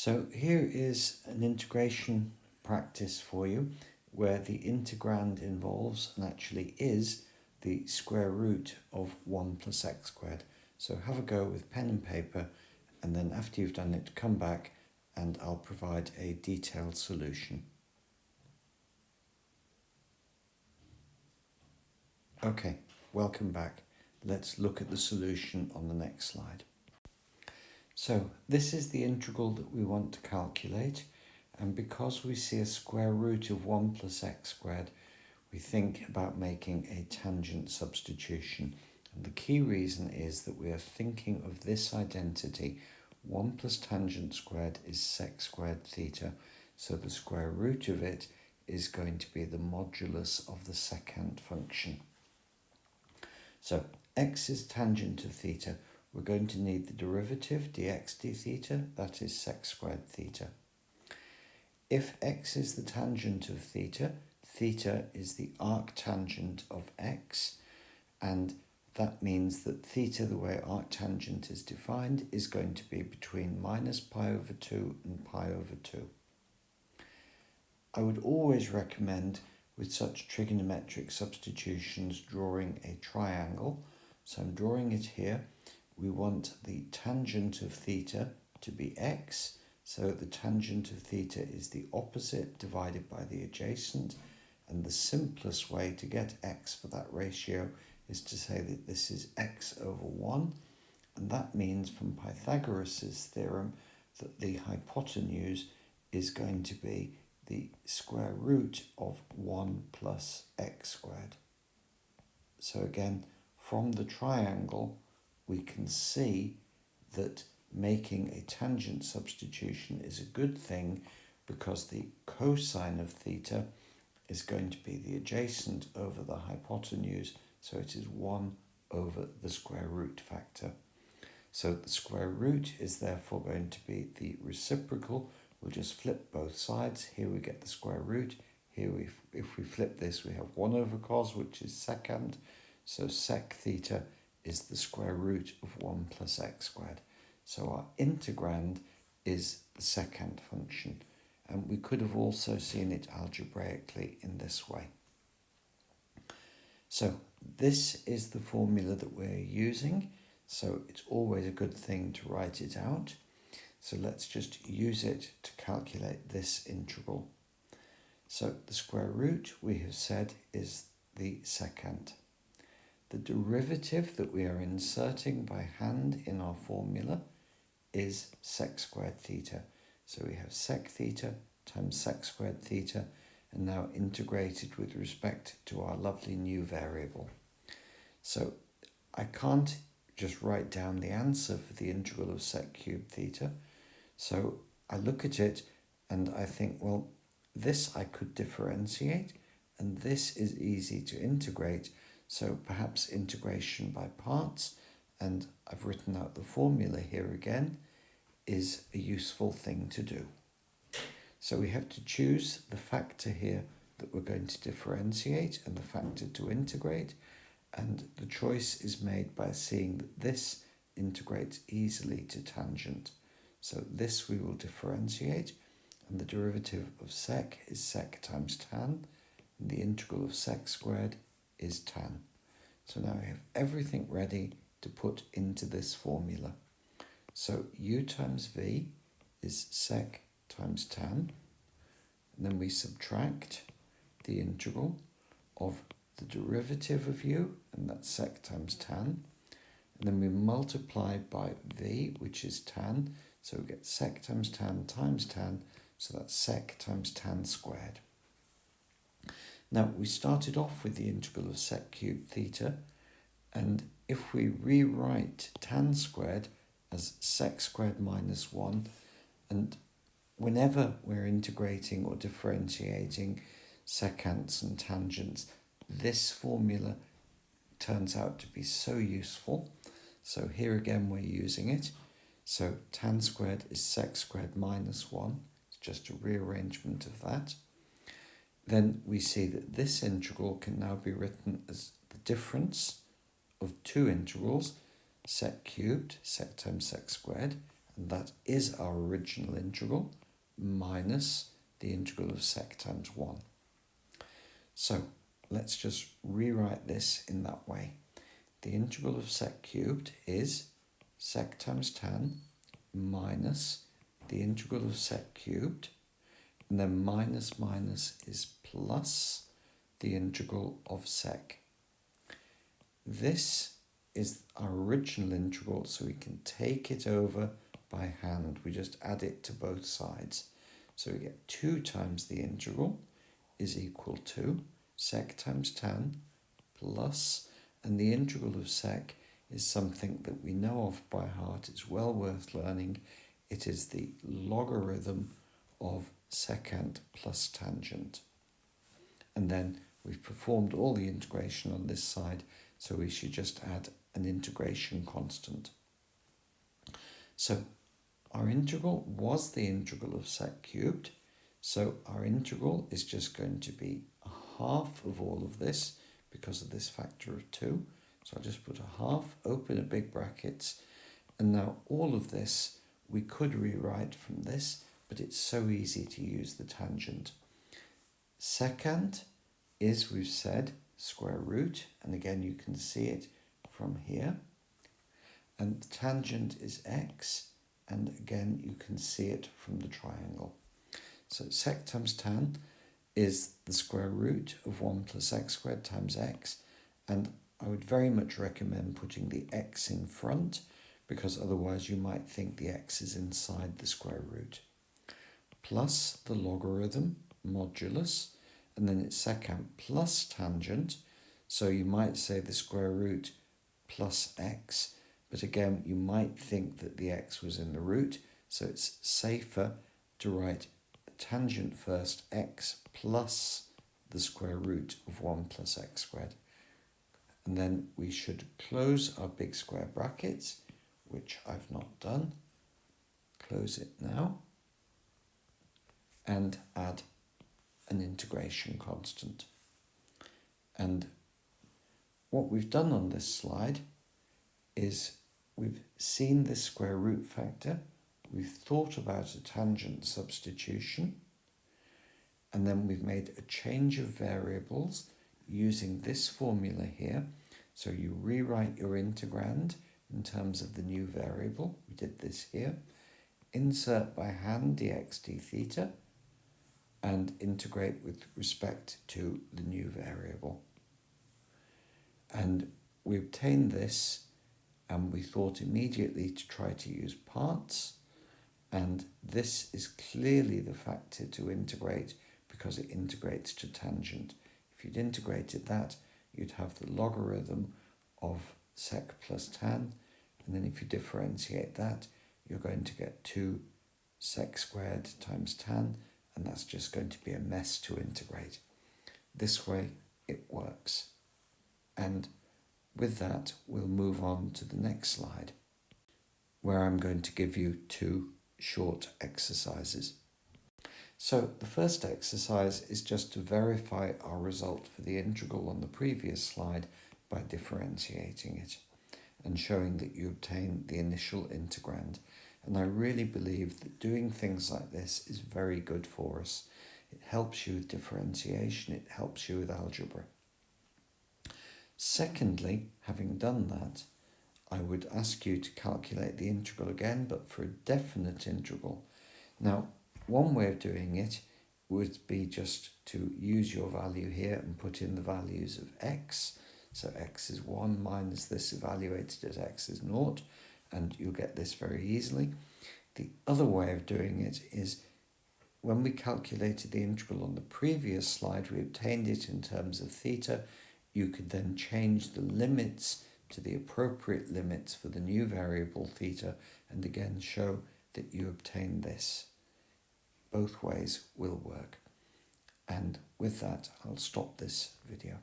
So here is an integration practice for you where the integrand involves and actually is the square root of 1 plus x squared. So have a go with pen and paper, and then after you've done it, come back and I'll provide a detailed solution. Okay, welcome back. Let's look at the solution on the next slide. So this is the integral that we want to calculate, and because we see a square root of 1 plus x squared, we think about making a tangent substitution. And the key reason is that we are thinking of this identity. 1 plus tangent squared is sec squared theta, so the square root of it is going to be the modulus of the secant function. So x is tangent of theta. We're going to need the derivative dx d theta, that is sec squared theta. If x is the tangent of theta, theta is the arctangent of x, and that means that theta, the way arctangent is defined, is going to be between minus pi over 2 and pi over 2. I would always recommend with such trigonometric substitutions drawing a triangle. So I'm drawing it here. We want the tangent of theta to be x, so the tangent of theta is the opposite divided by the adjacent, and the simplest way to get x for that ratio is to say that this is x over 1, and that means from Pythagoras' theorem that the hypotenuse is going to be the square root of 1 plus x squared. So again, from the triangle, we can see that making a tangent substitution is a good thing because the cosine of theta is going to be the adjacent over the hypotenuse, so it is 1 over the square root factor. So the square root is therefore going to be the reciprocal. We'll just flip both sides. Here we get the square root. Here, if we flip this, we have 1 over cos, which is secant. So sec theta is the square root of 1 plus x squared. So our integrand is the secant function. And we could have also seen it algebraically in this way. So this is the formula that we're using. So it's always a good thing to write it out. So let's just use it to calculate this integral. So the square root, we have said, is the secant. The derivative that we are inserting by hand in our formula is sec squared theta. So we have sec theta times sec squared theta, and now integrated with respect to our lovely new variable. So I can't just write down the answer for the integral of sec cubed theta. So I look at it and I think, well, this I could differentiate, and this is easy to integrate. So perhaps integration by parts, and I've written out the formula here again, is a useful thing to do. So we have to choose the factor here that we're going to differentiate and the factor to integrate, and the choice is made by seeing that this integrates easily to tangent. So this we will differentiate, and the derivative of sec is sec times tan, and the integral of sec squared is tan. So now I have everything ready to put into this formula. So u times v is sec times tan, and then we subtract the integral of the derivative of u, and that's sec times tan, and then we multiply by v, which is tan, so we get sec times tan, so that's sec times tan squared. Now, we started off with the integral of sec cubed theta, and if we rewrite tan squared as sec squared minus 1, and whenever we're integrating or differentiating secants and tangents, this formula turns out to be so useful. So here again we're using it. So tan squared is sec squared minus 1. It's just a rearrangement of that. Then we see that this integral can now be written as the difference of two integrals, sec cubed, sec times sec squared, and that is our original integral minus the integral of sec times 1. So let's just rewrite this in that way. The integral of sec cubed is sec times tan minus the integral of sec cubed, and then minus minus is plus the integral of sec. This is our original integral, so we can take it over by hand. We just add it to both sides. So we get 2 times the integral is equal to sec times tan plus, and the integral of sec is something that we know of by heart. It's well worth learning. It is the logarithm of secant plus tangent. And then we've performed all the integration on this side, so we should just add an integration constant. So our integral was the integral of sec cubed, so our integral is just going to be a half of all of this because of this factor of 2. So I'll just put a half, open a big brackets, and now all of this we could rewrite from this, but it's so easy to use the tangent. Secant is, we've said, square root, and again you can see it from here. And the tangent is x, and again you can see it from the triangle. So sec times tan is the square root of 1 plus x squared times x, and I would very much recommend putting the x in front, because otherwise you might think the x is inside the square root, plus the logarithm modulus, and then it's secant plus tangent, so you might say the square root plus x, but again you might think that the x was in the root, so it's safer to write the tangent first, x plus the square root of 1 plus x squared. And then we should close our big square brackets, which I've not done. Close it now and add an integration constant. And what we've done on this slide is we've seen this square root factor, we've thought about a tangent substitution, and then we've made a change of variables using this formula here. So you rewrite your integrand in terms of the new variable. We did this here. Insert by hand dx d theta and integrate with respect to the new variable. And we obtained this, and we thought immediately to try to use parts, and this is clearly the factor to integrate because it integrates to tangent. If you'd integrated that, you'd have the logarithm of sec plus tan, and then if you differentiate that, you're going to get 2 sec squared times tan, and that's just going to be a mess to integrate. This way it works. And with that, we'll move on to the next slide, where I'm going to give you 2 short exercises. So the first exercise is just to verify our result for the integral on the previous slide by differentiating it and showing that you obtain the initial integrand. And I really believe that doing things like this is very good for us. It helps you with differentiation, it helps you with algebra. Secondly, having done that, I would ask you to calculate the integral again, but for a definite integral. Now, one way of doing it would be just to use your value here and put in the values of x. So x is 1 minus this evaluated at x is 0, and you'll get this very easily. The other way of doing it is when we calculated the integral on the previous slide, we obtained it in terms of theta. You could then change the limits to the appropriate limits for the new variable theta, and again show that you obtain this. Both ways will work. And with that, I'll stop this video.